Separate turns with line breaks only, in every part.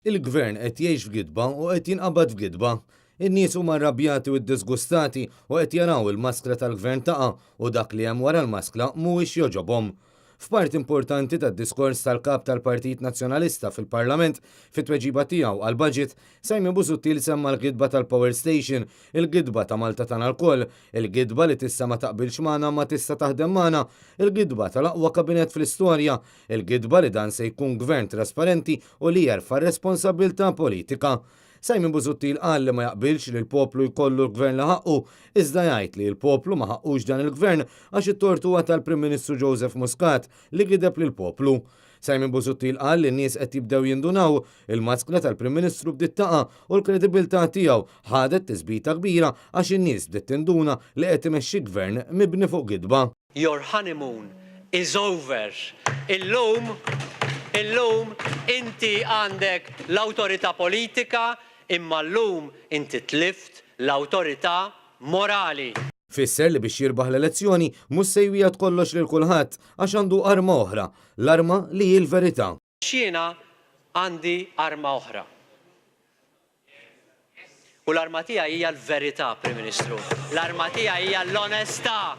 Il-gvern qed jgħix f'gidba u qed jinqabad f'gidba. In-nies huma arrabjati u ddisgustati u qed jaraw il-maskra tal-gvern taqa' u dak li hemm wara l-maskla mhuwiex jogħġobhom. F'part importanti tad-diskors tal-kap tal-Partit Nazzjonalista fil-Parlament fit-tweġiba tiegħu għall-Baġit, Simon Busuttil semma l-gidba tal-Power Station, il-gidba ta' Malta tagħna l-koll, il-gidba li tista' ma taqbilx magħna ma tista' taħdem magħna, il-gidba tal-aqwa kabinet fl-istorja, il-gidba li dan se jkun gvern trasparenti u li jerfa' responsabilità politika. Simon Busuttil qal li ma jaqbilx li l-poplu jkollu l-gvern li ħaqqu, iżda jgħid li l-poplu ma ħaqqux dan il-gvern għax it-tortu huwa tal-Prim Ministru Joseph Muscat li gideb lill-poplu. Simon Busuttil qal li n-nies qed jibdew jindunaw il-maskla tal-Prim Ministru bdiet taqa' u l-kredibilità tiegħu ħadet tisbita kbira għax in-nies bdiet tinduna li qed imexxi gvern mibni fuq gidba.
Your honeymoon is over. Illum inti għandek l-awtorità politika imma llum inti tlift l-awtorità morali.
Fisser li biex jirbaħ l-elezzjoni mhux se jwieħed kollox lil kulħadd għax għandu arma oħra, l-arma li hi l-verità.
X'jiena għandi arma oħra. U l-arma tiegħi hija l-verità, Prim Ministru. L-arma tiegħi hija l-onestà.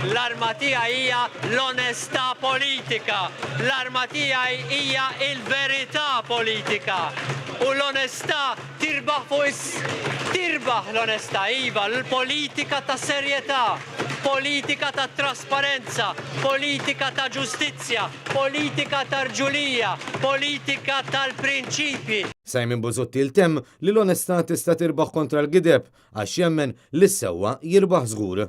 L-arma tiegħi hija l-onestà politika. L-arma tiegħi hija l-verità politika. U l-onestà tirbaħ l-onestà iva, l-politika ta' serjetà, politika ta' trasparenza, politika ta' ġustizzja, politika ta' rġulija, politika tal-prinċipji.
Simon Busuttil temm li l-onestà tista' tirbaħ kontra l-gideb għax jemmen li s-sewwa jirbaħ żgur.